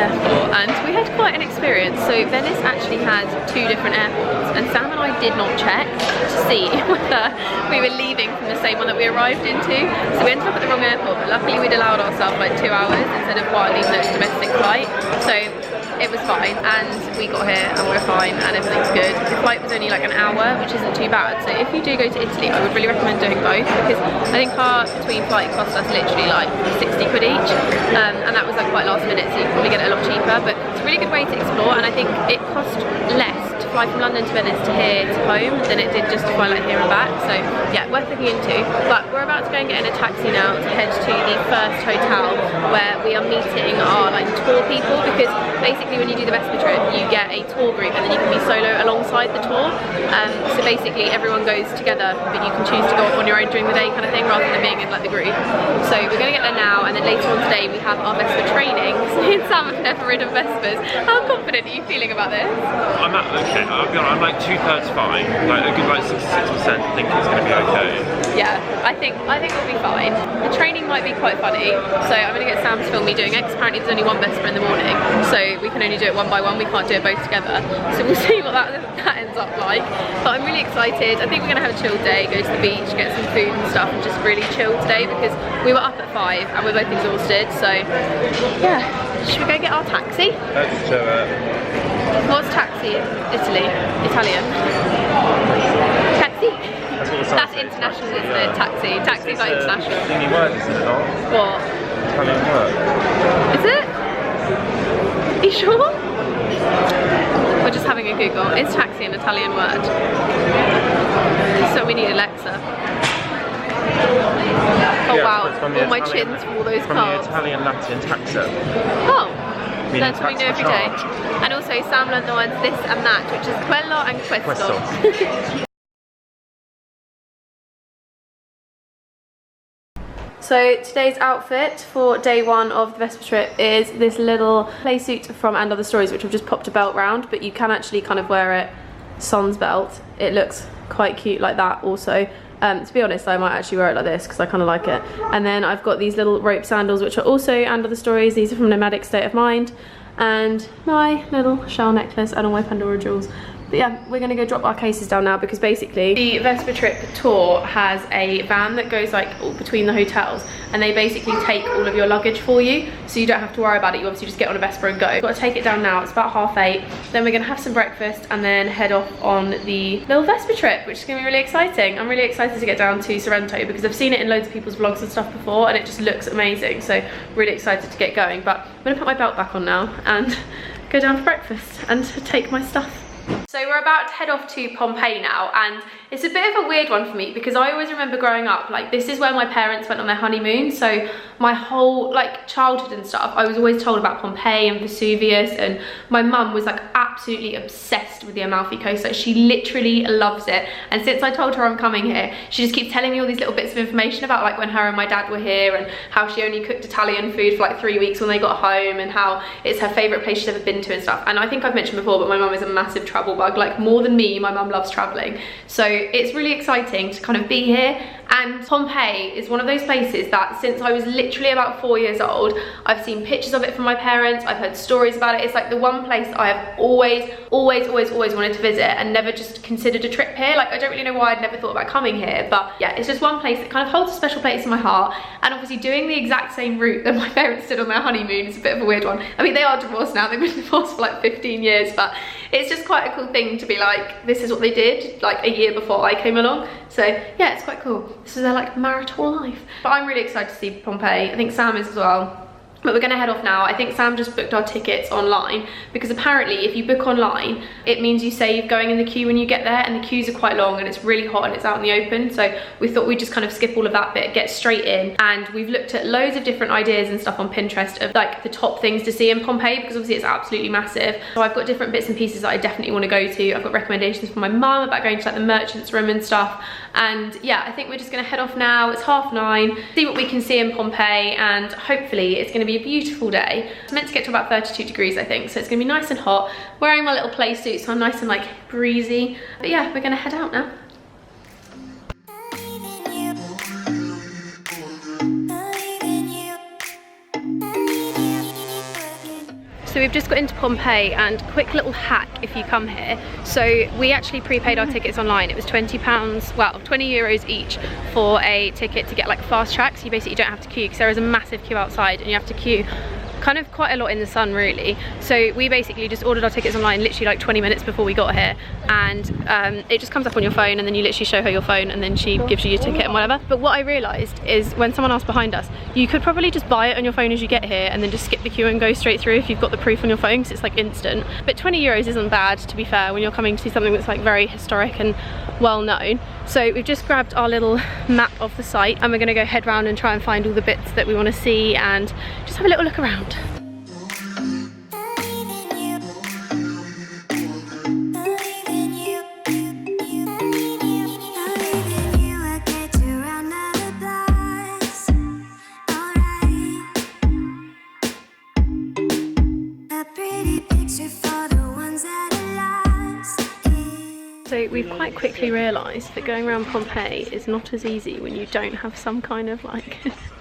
airport and we had quite an experience. So Venice actually has 2 different airports and Sam and I did not check to see whether we were leaving from the same one that we arrived into. So we ended up at the wrong airport, but luckily we'd allowed ourselves like 2 hours instead of 1 even though it's a domestic flight. So it was fine and we got here and we're fine and everything's good. The flight was only like an hour, which isn't too bad. So if you do go to Italy, I would really recommend doing both because I think our between flight cost us literally like 60 quid each and that was like quite last minute, so you can probably get it a lot cheaper, but it's a really good way to explore and I think it cost less to fly from London to Venice to here to home than it did just to fly like here and back. So yeah, worth looking into. But we're about to go and get in a taxi now to head to the first hotel where we are meeting our like tour people, because basically when you do the Vespa Trip you get a tour group and then you can be solo alongside the tour. So basically everyone goes together but you can choose to go off on your own during the day kind of thing rather than being in like the group. So we're going to get there now and then later on today we have our Vespa training. So me and Sam have never ridden Vespas. How confident are you feeling about this? I'm okay, I'm like 2/3 fine, like a good like 66% think it's going to be okay. Yeah, I think we'll be fine. The training might be quite funny, so I'm going to get Sam to film me doing it because apparently there's only 1 Vespa in the morning, so we can only do it 1 by 1, we can't do it both together. So we'll see what that ends up like. But I'm really excited. I think we're going to have a chill day, go to the beach, get some food and stuff and just really chill today because we were up at 5 and we're both exhausted. So yeah, should we go get our taxi? Let's do it. What's taxi in Italy? Italian? Taxi? That's international, isn't it? Taxi. Taxi's like international. Thingy word, isn't it not? What? Italian word. Is it? Are you sure? We're just having a Google. Is taxi an Italian word? So we need Alexa. Oh yeah, wow, all my Italian, chins from all those from carbs. the Italian Latin taxa. Oh, Meaning that's what we do every day. And also Sam learned the words this and that, which is quello and questo. So today's outfit for day 1 of the Vespa Trip is this little play suit from And Other Stories, which I've just popped a belt round, but you can actually kind of wear it sans belt. It looks quite cute like that also. To be honest, I might actually wear it like this because I kind of like it. And then I've got these little rope sandals, which are also And Other Stories. These are from Nomadic State of Mind. And my little shell necklace and all my Pandora jewels. But yeah, we're gonna go drop our cases down now because basically the Vespa Trip tour has a van that goes like between the hotels and they basically take all of your luggage for you, so you don't have to worry about it. You obviously just get on a Vespa and go. Got to take it down now. It's about 8:30. Then we're gonna have some breakfast and then head off on the little Vespa Trip, which is gonna be really exciting. I'm really excited to get down to Sorrento because I've seen it in loads of people's vlogs and stuff before and it just looks amazing, so really excited to get going. But I'm gonna put my belt back on now and go down for breakfast and take my stuff. So we're about to head off to Pompeii now, and it's a bit of a weird one for me because I always remember growing up, like this is where my parents went on their honeymoon, so my whole like childhood and stuff I was always told about Pompeii and Vesuvius, and my mum was like absolutely obsessed with the Amalfi coast. Like she literally loves it, and since I told her I'm coming here she just keeps telling me all these little bits of information about like when her and my dad were here and how she only cooked Italian food for like 3 weeks when they got home and how it's her favourite place she's ever been to and stuff. And I think I've mentioned before, but my mum is a massive travel bug, like more than me. My mum loves travelling, so it's really exciting to kind of be here. And Pompeii is one of those places that since I was literally about 4 years old, I've seen pictures of it from my parents, I've heard stories about it. It's like the one place I have always wanted to visit and never just considered a trip here. Like I don't really know why I'd never thought about coming here, but yeah, it's just one place that kind of holds a special place in my heart. And obviously doing the exact same route that my parents did on their honeymoon is a bit of a weird one. I mean, they are divorced now, they've been divorced for like 15 years, but it's just quite a cool thing to be like, this is what they did like a year before I came along. So yeah, it's quite cool. This is their like marital life. But I'm really excited to see Pompeii. I think Sam is as well. But we're gonna head off now. I think Sam just booked our tickets online because apparently if you book online, it means you save going in the queue when you get there, and the queues are quite long and it's really hot and it's out in the open. So we thought we'd just kind of skip all of that bit, get straight in. And we've looked at loads of different ideas and stuff on Pinterest of like the top things to see in Pompeii because obviously it's absolutely massive. So I've got different bits and pieces that I definitely want to go to. I've got recommendations from my mum about going to like the merchant's room and stuff. And yeah, I think we're just gonna head off now. It's 9:30, see what we can see in Pompeii, and hopefully it's gonna be a beautiful day. It's meant to get to about 32 degrees, I think, so it's gonna be nice and hot. Wearing my little play suit, so I'm nice and like breezy. But yeah, we're gonna head out now. So we've just got into Pompeii, and quick little hack if you come here. So we actually prepaid our tickets online. It was £20, well, 20 euros each for a ticket to get like fast track. So you basically don't have to queue, because there is a massive queue outside and you have to queue kind of quite a lot in the sun really. So we basically just ordered our tickets online literally like 20 minutes before we got here, and it just comes up on your phone, and then you literally show her your phone and then she gives you your ticket and whatever. But what I realised is when someone asked behind us, you could probably just buy it on your phone as you get here and then just skip the queue and go straight through if you've got the proof on your phone, because it's like instant. But 20 euros isn't bad, to be fair, when you're coming to see something that's like very historic and well known. So we've just grabbed our little map of the site, and we're going to go head round and try and find all the bits that we want to see and just have a little look around. So we've quite quickly realised that going around Pompeii is not as easy when you don't have some kind of like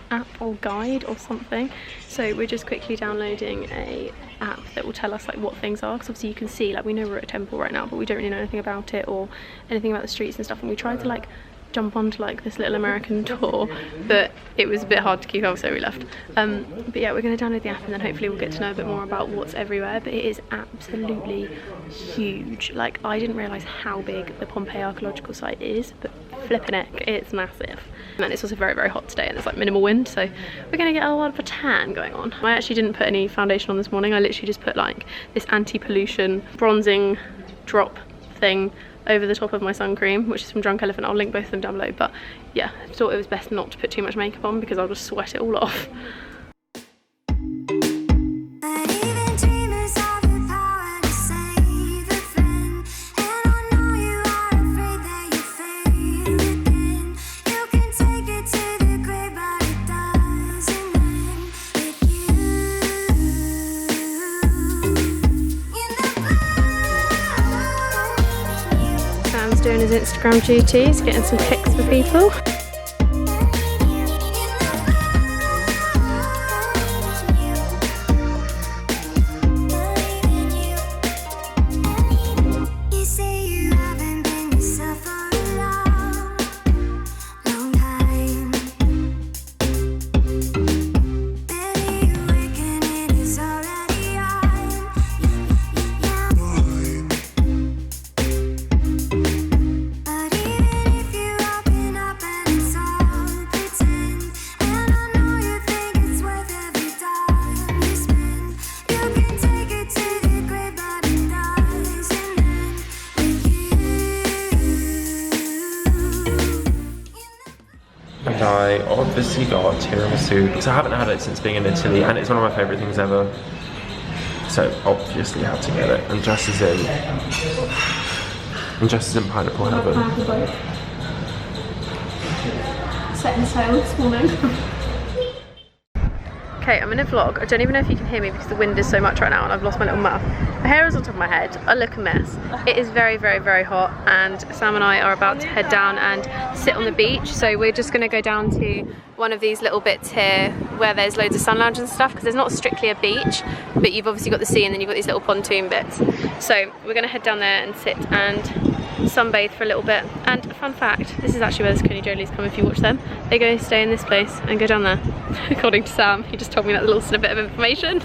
app or guide or something. So we're just quickly downloading a app that will tell us like what things are, because obviously you can see like we know we're at a temple right now, but we don't really know anything about it or anything about the streets and stuff, and we tried to like jump onto like this little American tour, but it was a bit hard to keep up, so we left. But yeah, we're going to download the app and then hopefully we'll get to know a bit more about what's everywhere. But it is absolutely huge. Like, I didn't realise how big the Pompeii archaeological site is, but flipping heck, it's massive. And it's also very, very hot today, and there's like minimal wind, so we're going to get a lot of a tan going on. I actually didn't put any foundation on this morning. I literally just put like this anti-pollution bronzing drop thing over the top of my sun cream, which is from Drunk Elephant. I'll link both of them down below. But yeah, I thought it was best not to put too much makeup on because I'll just sweat it all off. Doing his Instagram duties, getting some pics for people. And I obviously got tiramisu because I haven't had it since being in Italy, and it's one of my favourite things ever. So obviously had to get it. And Jess is in pineapple heaven. Setting sail this morning. Okay, I'm in a vlog. I don't even know if you can hear me because the wind is so much right now and I've lost my little muff. My hair is on top of my head. I look a mess. It is very, very, very hot, and Sam and I are about to head down and sit on the beach. So we're just going to go down to one of these little bits here where there's loads of sun lounges and stuff, because there's not strictly a beach, but you've obviously got the sea and then you've got these little pontoon bits. So we're going to head down there and sit and sunbathe for a little bit. And a fun fact, this is actually where the Coney Jolies come if you watch them. They go stay in this place and go down there. According to Sam, he just told me that little snippet of information.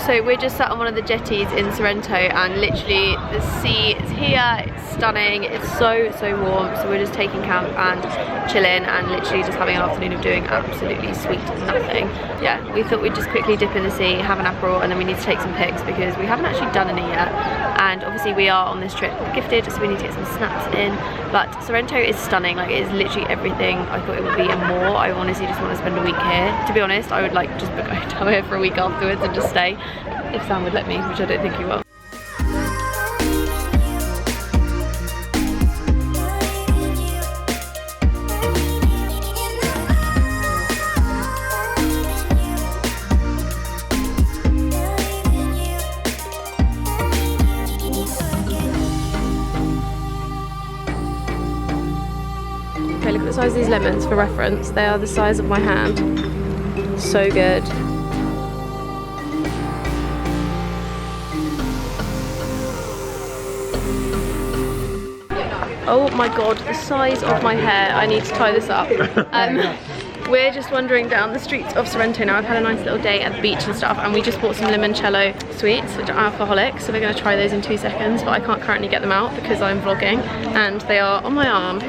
So we're just sat on one of the jetties in Sorrento, and literally the sea is here, it's stunning, it's so, so warm. So we're just taking camp and chilling and literally just having an afternoon of doing absolutely sweet nothing. Yeah, we thought we'd just quickly dip in the sea, have an Aperol, and then we need to take some pics because we haven't actually done any yet. And obviously we are on this trip gifted, so we need to get some snaps in. But Sorrento is stunning, like it is literally everything I thought it would be and more. I honestly just want to spend a week here. To be honest, I would like just book a hotel here for a week afterwards and just stay. If Sam would let me, which I don't think he will. here's these lemons for reference. They are the size of my hand. So good. Oh my god, the size of my hair. I need to tie this up. We're just wandering down the streets of Sorrento now. I've had a nice little day at the beach and stuff, and we just bought some limoncello sweets, which are alcoholic, so we're going to try those in 2 seconds, but I can't currently get them out because I'm vlogging and they are on my arm.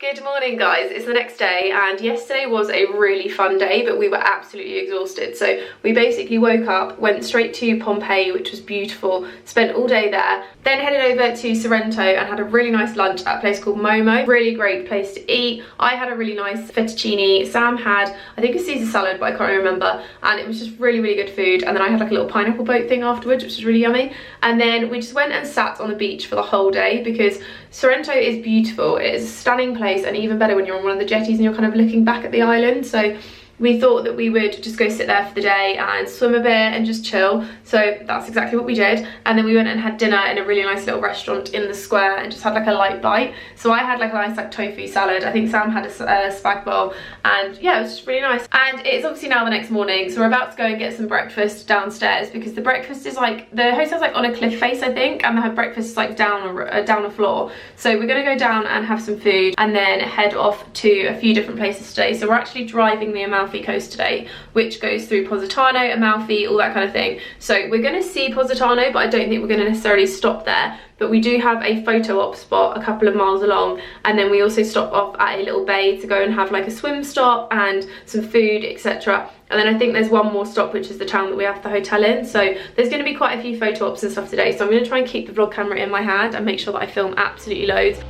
Good morning guys, it's the next day, and yesterday was a really fun day, but we were absolutely exhausted. So we basically woke up, went straight to Pompeii, which was beautiful, spent all day there, then headed over to Sorrento and had a really nice lunch at a place called Momo. Really great place to eat. I had a really nice fettuccine, Sam had, I think, a Caesar salad, but I can't remember, and it was just really, really good food. And then I had like a little pineapple boat thing afterwards, which was really yummy. And then we just went and sat on the beach for the whole day because Sorrento is beautiful. It is a stunning place, and even better when you're on one of the jetties and you're kind of looking back at the island. So we thought that we would just go sit there for the day and swim a bit and just chill. So that's exactly what we did. And then we went and had dinner in a really nice little restaurant in the square and just had like a light bite. So I had like a nice like tofu salad. I think Sam had a spag bowl, and yeah, it was just really nice. And it's obviously now the next morning, so we're about to go and get some breakfast downstairs because the breakfast is like, the hotel's like on a cliff face, I think, and the breakfast is like down a floor. So we're gonna go down and have some food and then head off to a few different places today. So we're actually driving the Amalfi coast today, which goes through Positano, Amalfi, all that kind of thing. So we're going to see Positano, but I don't think we're going to necessarily stop there. But we do have a photo op spot a couple of miles along, and then we also stop off at a little bay to go and have like a swim stop and some food, etc. And then I think there's one more stop, which is the town that we have the hotel in. So there's going to be quite a few photo ops and stuff today. So I'm going to try and keep the vlog camera in my hand and make sure that I film absolutely loads.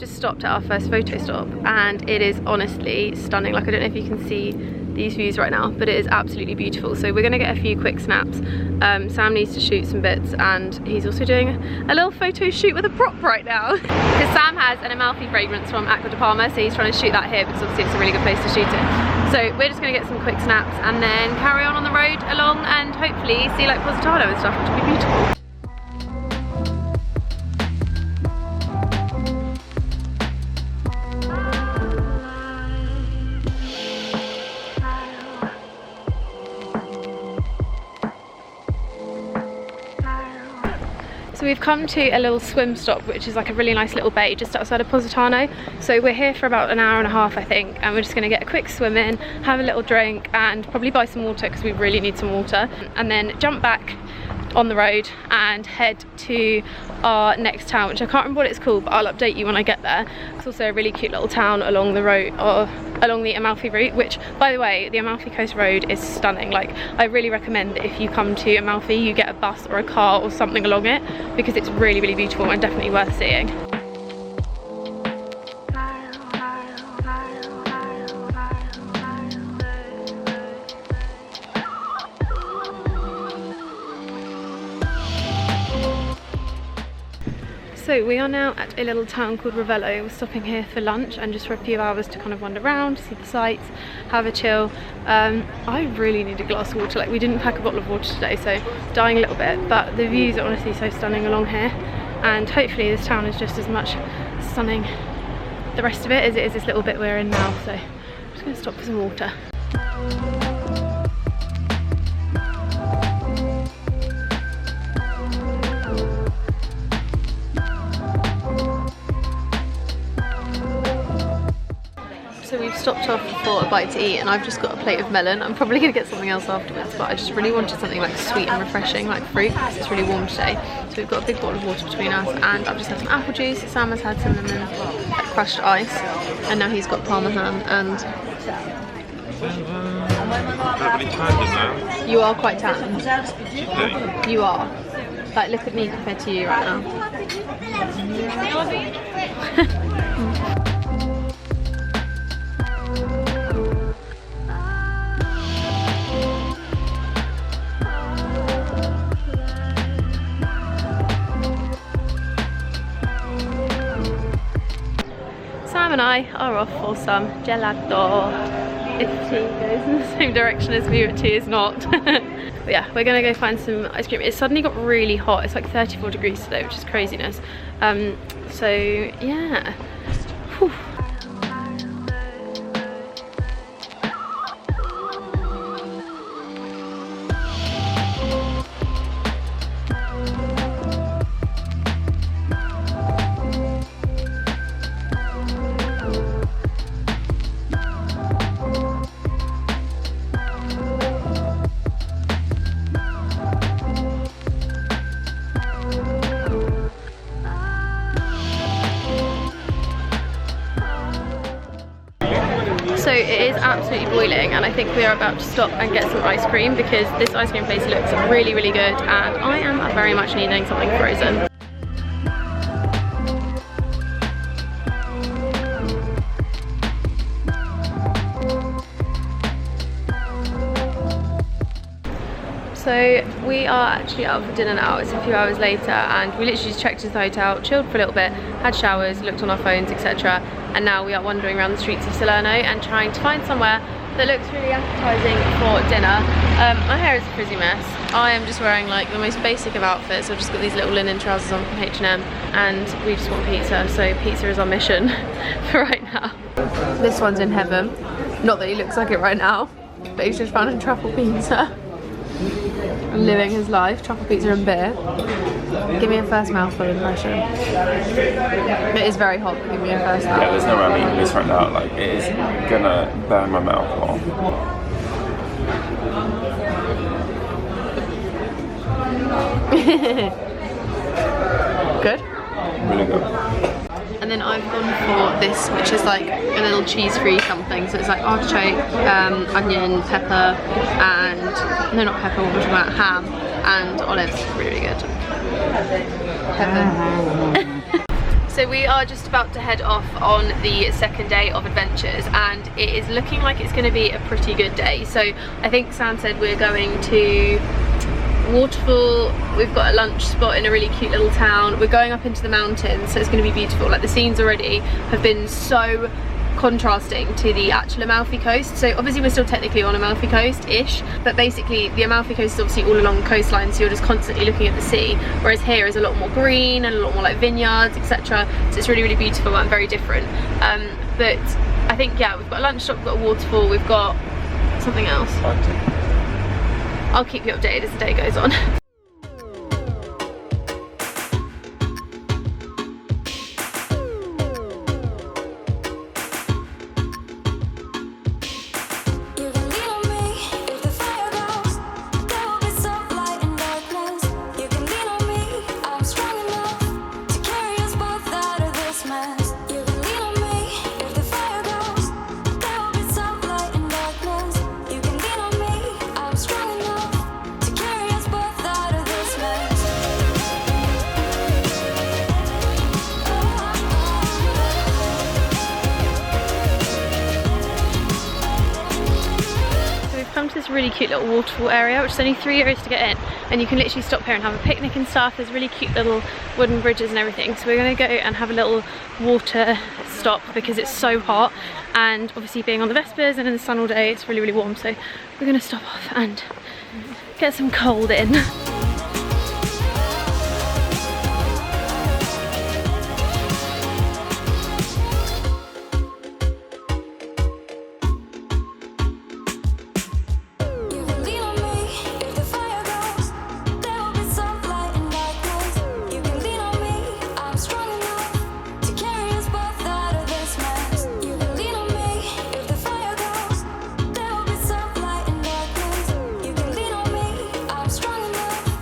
Stopped at our first photo stop, and it is honestly stunning. Like, I don't know if you can see these views right now, but it is absolutely beautiful. So we're gonna get a few quick snaps. Sam needs to shoot some bits, and he's also doing a little photo shoot with a prop right now because Sam has an Amalfi fragrance from Acqua di Parma, so he's trying to shoot that here because obviously it's a really good place to shoot it. So we're just gonna get some quick snaps and then carry on the road along and hopefully see like Positano and stuff, which will be beautiful. So we've come to a little swim stop, which is like a really nice little bay just outside of Positano. So we're here for about an hour and a half, I think, and we're just going to get a quick swim in, have a little drink, and probably buy some water because we really need some water, and then jump back on the road and head to our next town, which I can't remember what it's called, but I'll update you when I get there. It's also a really cute little town along the road, or along the Amalfi route, which, by the way, the Amalfi Coast Road is stunning. Like, I really recommend that if you come to Amalfi, you get a bus or a car or something along it, because it's really, really beautiful and definitely worth seeing. So we are now at a little town called Ravello. We're stopping here for lunch and just for a few hours to kind of wander around, see the sights, have a chill. I really need a glass of water. Like, we didn't pack a bottle of water today, so dying a little bit, but the views are honestly so stunning along here, and hopefully this town is just as much stunning, the rest of it, as it is this little bit we're in now. So I'm just going to stop for some water. So we've stopped off for a bite to eat, and I've just got a plate of melon. I'm probably going to get something else afterwards, but I just really wanted something like sweet and refreshing, like fruit, because it's really warm today. So we've got a big bottle of water between us, and I've just had some apple juice. Sam has had some lemon, like crushed ice, and now he's got parmesan. And you are quite tanned. You are. Like, look at me compared to you right now. I are off for some gelato. If T goes in the same direction as me, but T is not. But yeah, we're gonna go find some ice cream. It suddenly got really hot. It's like 34 degrees today, which is craziness. So yeah. Whew. So it is absolutely boiling, and I think we are about to stop and get some ice cream because this ice cream place looks really, really good, and I am very much needing something frozen. So we are actually out for dinner now. It's a few hours later, and we literally just checked into the hotel, chilled for a little bit, had showers, looked on our phones, etc. And now we are wandering around the streets of Salerno and trying to find somewhere that looks really appetizing for dinner. My hair is a frizzy mess. I am just wearing like the most basic of outfits. I've just got these little linen trousers on from H&M, and we just want pizza, so pizza is our mission for right now. This one's in heaven. Not that he looks like it right now, but he's just found a truffle pizza. Living his life, truffle pizza and beer. Give me a first mouthful impression. It is very hot, but give me a first mouthful. Yeah, there's no way I'm eating this right now. Like, it is gonna burn my mouth off. Good? Really good. And then I've gone for this, which is like a little cheese-free something. So it's like artichoke, onion, pepper, and no, not pepper. What was about ham and olives. Really, really good. Pepper. So we are just about to head off on the second day of adventures, and it is looking like it's going to be a pretty good day. So I think Sam said we're going to waterfall. We've got a lunch spot in a really cute little town. We're going up into the mountains, so it's going to be beautiful. Like, the scenes already have been so contrasting to the actual Amalfi coast. So obviously we're still technically on Amalfi coast-ish, but basically the Amalfi coast is obviously all along the coastline, so you're just constantly looking at the sea, whereas here is a lot more green and a lot more like vineyards, etc. So it's really, really beautiful and very different. But I think, yeah, we've got a lunch stop, we've got a waterfall, we've got something else. I'll keep you updated as the day goes on. This really cute little waterfall area, which is only €3 to get in, and you can literally stop here and have a picnic and stuff. There's really cute little wooden bridges and everything. So we're going to go and have a little water stop because it's so hot, and obviously being on the Vespas and in the sun all day, it's really, really warm. So we're going to stop off and get some cold in. Strong enough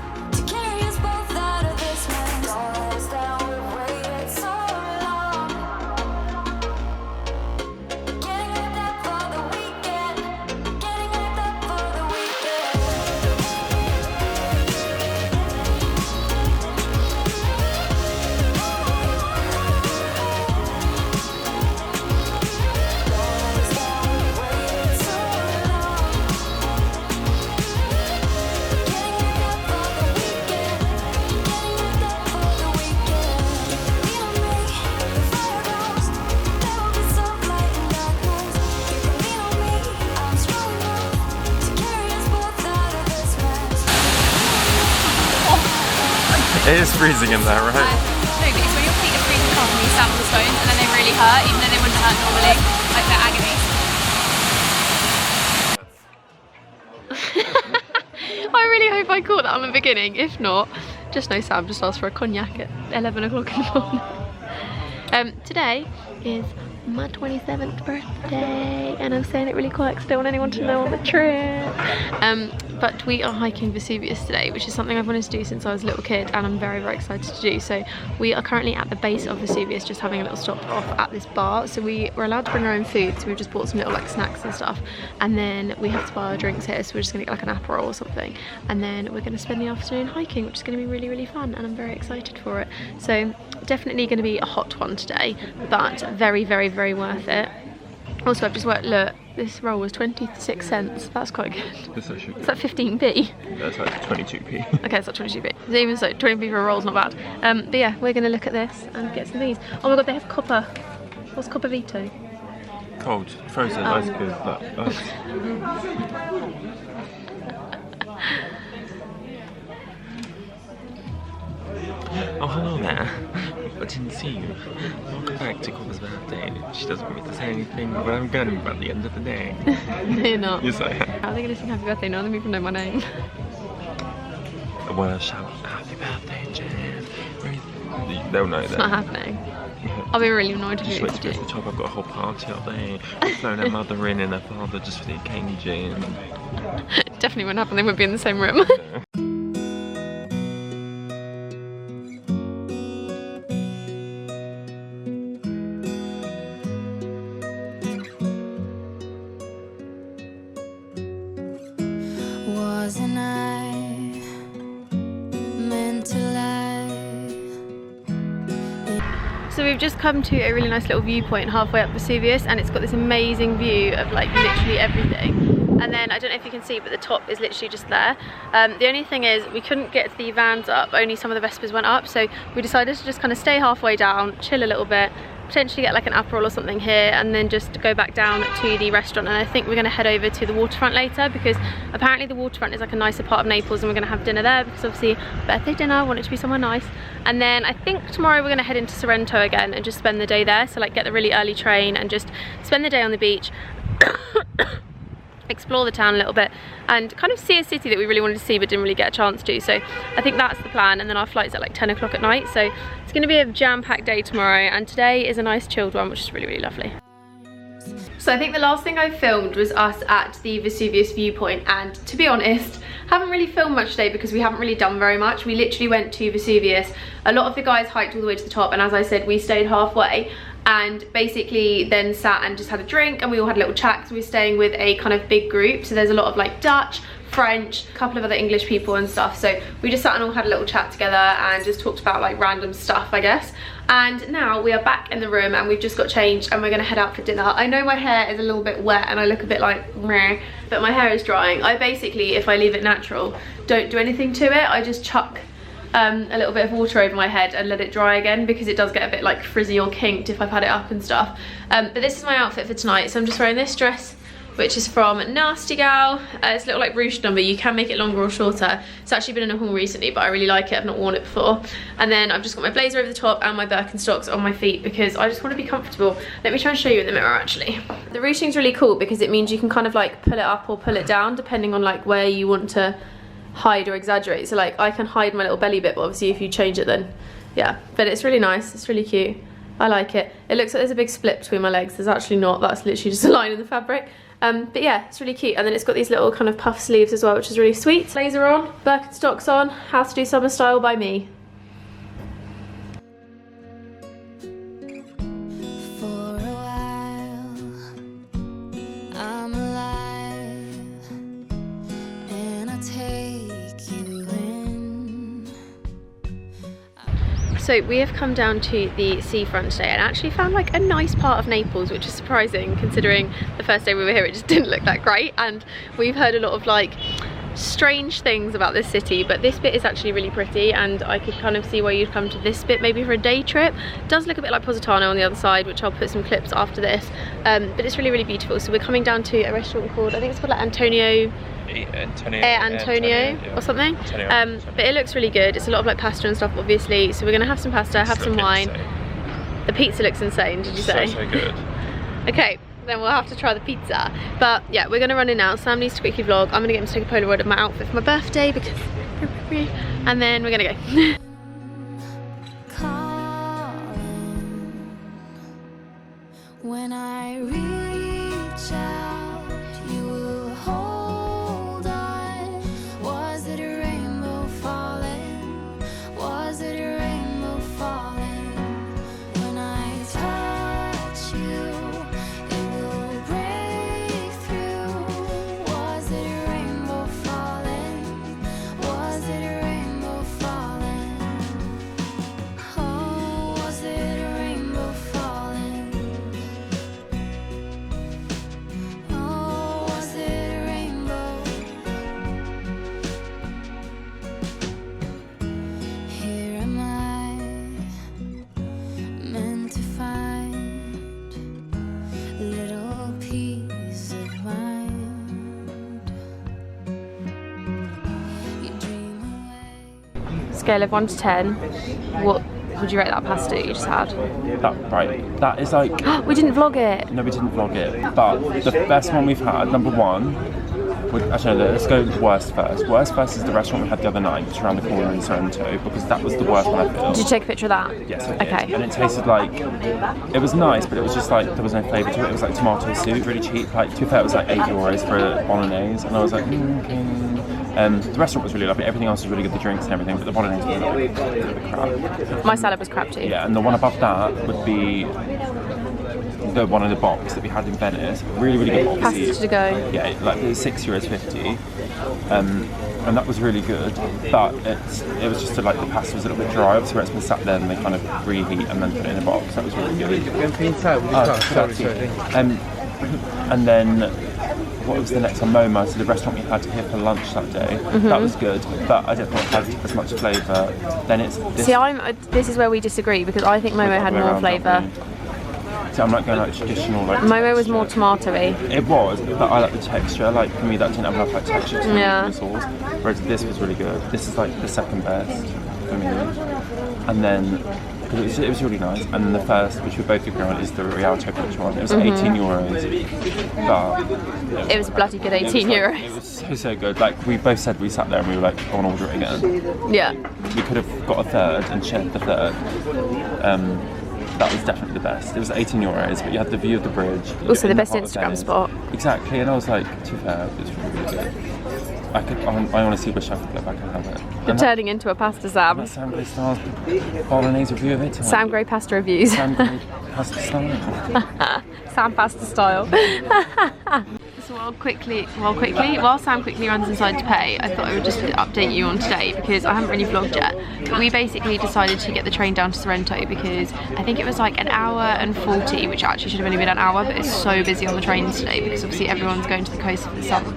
It is freezing in there, right? No, but it's when your feet are freezing cold and you stand on the stones and then they really hurt, even though they wouldn't hurt normally. Like they're agony. I really hope I caught that on the beginning. If not, just know Sam just asked for a cognac at 11 o'clock in the morning. Today is my 27th birthday, and I'm saying it really quiet because I don't want anyone to know on the trip. But we are hiking Vesuvius today, which is something I've wanted to do since I was a little kid, and I'm very, very excited to do. So we are currently at the base of Vesuvius, just having a little stop off at this bar. So we were allowed to bring our own food, so we've just bought some little like snacks and stuff, and then we have to buy our drinks here, so we're just gonna get like an Aperol or something, and then we're gonna spend the afternoon hiking, which is gonna be really, really fun, and I'm very excited for it. So definitely gonna be a hot one today, but very, very, very worth it. Also, I've just worked, look, this roll was 26 cents. That's quite good. That's actually good. Is that 15p? That's like 22p. Okay, it's not 22p. So even so, 20p for a roll's not bad. But yeah, we're going to look at this and get some of these. Oh my god, they have copper. What's copper Vito? Cold, frozen, ice cube, ice. Oh, hello there. I didn't see you. Welcome back to Copper's birthday. She doesn't want me to say anything, but I'm going to by the end of the day. No, you're not. Yes, I am. How are they going to sing happy birthday? None of them even know my name. Well, shout happy birthday, Jen. They'll know It's that. not happening. I'll be really annoyed if Just you wait to get to the top. I've got a whole party up there. I've flown her mother in and her father just for the occasion. Definitely wouldn't happen. They wouldn't be in the same room. Wasn't I meant to lie? So we've just come to a really nice little viewpoint halfway up Vesuvius, and it's got this amazing view of like literally everything. And then I don't know if you can see, but the top is literally just there. The only thing is we couldn't get the vans up, only some of the Vespas went up, so we decided to just kind of stay halfway down, chill a little bit, potentially get like an Aperol or something here, and then just go back down to the restaurant. And I think we're going to head over to the waterfront later, because apparently the waterfront is like a nicer part of Naples, and we're going to have dinner there because obviously birthday dinner, I want it to be somewhere nice. And then I think tomorrow we're going to head into Sorrento again and just spend the day there, so like get the really early train and just spend the day on the beach. Explore the town a little bit and kind of see a city that we really wanted to see but didn't really get a chance to. So I think that's the plan, and then our flight's at like 10 o'clock at night, so it's going to be a jam-packed day tomorrow, and today is a nice chilled one, which is really, really lovely. So I think the last thing I filmed was us at the Vesuvius viewpoint, and to be honest, haven't really filmed much today because we haven't really done very much. We literally went to Vesuvius. A lot of the guys hiked all the way to the top, and as I said, we stayed halfway and basically then sat and just had a drink, and we all had a little chat because we were staying with a kind of big group, so there's a lot of like Dutch, French, a couple of other English people and stuff, so we just sat and all had a little chat together and just talked about like random stuff, I guess. And now we are back in the room and we've just got changed and we're gonna head out for dinner. I know my hair is a little bit wet and I look a bit like meh, but my hair is drying. I basically, if I leave it natural, don't do anything to it. I just chuck a little bit of water over my head and let it dry again, because it does get a bit like frizzy or kinked if I've had it up and stuff. But this is my outfit for tonight, so I'm just wearing this dress, which is from Nasty Gal. It's a little like ruched number. You can make it longer or shorter. It's actually been in a haul recently, but I really like it. I've not worn it before. And then I've just got my blazer over the top and my Birkenstocks on my feet because I just want to be comfortable. Let me try and show you in the mirror actually. The ruching's really cool because it means you can kind of like pull it up or pull it down depending on like where you want to hide or exaggerate. So like I can hide my little belly bit, but obviously if you change it then yeah. But it's really nice, it's really cute. I like it. It looks like there's a big split between my legs. There's actually not, that's literally just a line in the fabric. But yeah, it's really cute. And then it's got these little kind of puff sleeves as well, which is really sweet. Blazer on, Birkenstocks on, How to Do Summer Style by me. For a while, I'm alive, and I take you in. So we have come down to the seafront today and actually found like a nice part of Naples, which is surprising considering the first day we were here it just didn't look that great. And we've heard a lot of like strange things about this city, but this bit is actually really pretty, and I could kind of see why you'd come to this bit maybe for a day trip. It does look a bit like Positano on the other side, which I'll put some clips after this, but it's really beautiful. So we're coming down to a restaurant called, I think it's called like Antonio or something. But it looks really good. It's a lot of like pasta and stuff, obviously, so we're gonna have some pasta, have some wine. The pizza looks insane, did you say? So good. Okay, then we'll have to try the pizza. But yeah, we're gonna run in now. Sam needs to quickly vlog. I'm gonna get him to take a Polaroid of my outfit for my birthday because, and then we're gonna go. When I reach out, you will hold on. Was it a rainbow falling? Was it a rainbow falling? When I touch you, it will break through. Was it a rainbow falling? Was it a rainbow falling? Oh, was it a rainbow falling? Oh, was it a rainbow? Here am I, meant to find a little peace of mind. You dream away. Scale of 1 to 10, what would you rate that pasta you just had? That is like, We didn't vlog it. no, we didn't vlog it, but the best one we've had, number one, actually no, let's go worst first. Worst first is the restaurant we had the other night, which is around the corner in Sorrento, because that was the worst one I feel. Did you take a picture of that? Yes, I did. Okay. And it tasted like, it was nice, but it was just like, there was no flavour to it. It was like tomato soup, really cheap. Like, to be fair, it was like €8 for a bolognese, and I was like, okay. The restaurant was really lovely. Everything else was really good, the drinks and everything, but the bolognese was a bit of a crap. My salad was crap too. Yeah, and the one above that would be the one in the box that we had in Venice. Really good box. Pasta to go. Yeah, like it was €6.50, and that was really good. But it was just like the pasta was a little bit dry. Obviously, where it's been sat there, and they kind of reheat and then put it in a box. That was really good. And then what was the next one? Momo, so the restaurant we had here for lunch that day. That was good, but I don't think it had as much flavour. Then it's this. See, this is where we disagree, because I think Momo had more flavour. So I'm not going like traditional like. Momo was more tomatoey. It was, but I like the texture. Like for me, that didn't have enough like texture to the sauce. Whereas this was really good. This is like the second best for me. And then it was really nice. And then the first, which we both agree on, is the Rialto Beach one. It was €18, but it was bloody good €18. It was so good. Like we both said, we sat there and we were like, I want to order it again. Yeah. We could have got a third and shared the third. That was definitely the best. It was €18, but you had the view of the bridge. Also the best Instagram spot. Exactly, and I was like, to be fair, it was really good. I honestly wish I could go back and have it. You're turning into a pasta Sam. That's Sam Gray Styles bolognese review of it. Sam Gray pasta reviews. Sam Gray pasta style. Sam pasta style. So while Sam quickly runs inside to pay, I thought I would just update you on today, because I haven't really vlogged yet. We basically decided to get the train down to Sorrento because I think it was like 1 hour and 40, which actually should have only been an hour, but it's so busy on the trains today because obviously everyone's going to the coast for the summer.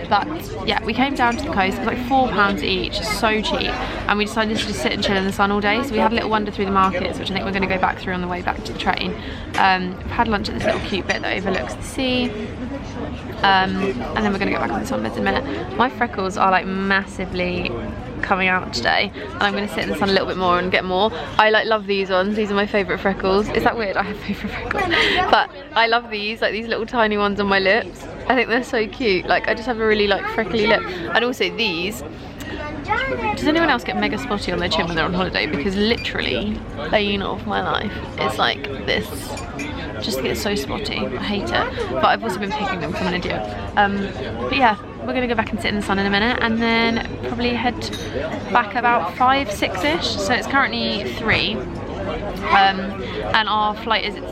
But yeah, we came down to the coast. It was like £4 each, so cheap, and we decided to just sit and chill in the sun all day. So we had a little wander through the markets, which I think we're going to go back through on the way back to the train. We've had lunch at this little cute bit that overlooks the sea, and then we're going to go back on the sunbeds in a minute. My freckles are like massively coming out today, and I'm going to sit in the sun a little bit more and get more. I like love these ones. These are my favourite freckles. Is that weird? I have favourite freckles, but I love these, like these little tiny ones on my lips. I think they're so cute. Like I just have a really like freckly lip. And also these, does anyone else get mega spotty on their chin when they're on holiday? Because literally bane of my life is like this, just gets so spotty. I hate it, but I've also been picking them because I'm an idiot. But yeah, we're gonna go back and sit in the sun in a minute, and then probably head back about 5, 6ish. So it's currently 3, and our flight is at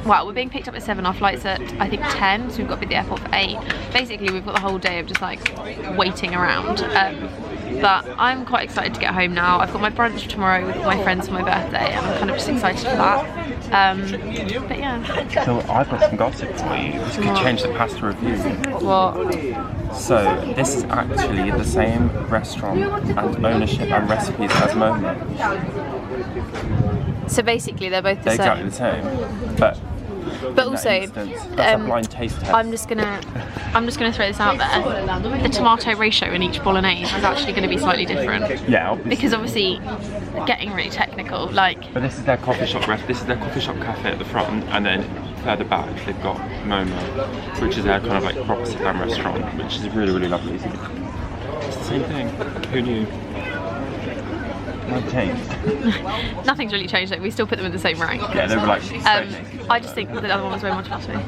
well, we're being picked up at 7, our flight's at I think 10, so we've got to be at the airport for 8. Basically we've got the whole day of just like waiting around, but I'm quite excited to get home now. I've got my brunch tomorrow with my friends for my birthday and I'm kind of just excited for that. But yeah. So I've got some gossip for you. This could change the pasta review. What? So this is actually the same restaurant and ownership and recipes as Momo. So basically they're both the They're same. exactly the same, but also, that's a blind taste test. I'm just gonna throw this out there. The tomato ratio in each bolognese is actually going to be slightly different. Yeah, obviously. Because obviously, getting really technical, like. But this is their coffee shop. This is their coffee shop cafe at the front, and then further back they've got Momo, which is their kind of like proper sit-down restaurant, which is really, really lovely. It's the same thing. Who knew? What changed? Nothing's really changed. Like, we still put them in the same rank. Yeah, they were like. I just think that the other one was way more fun to me.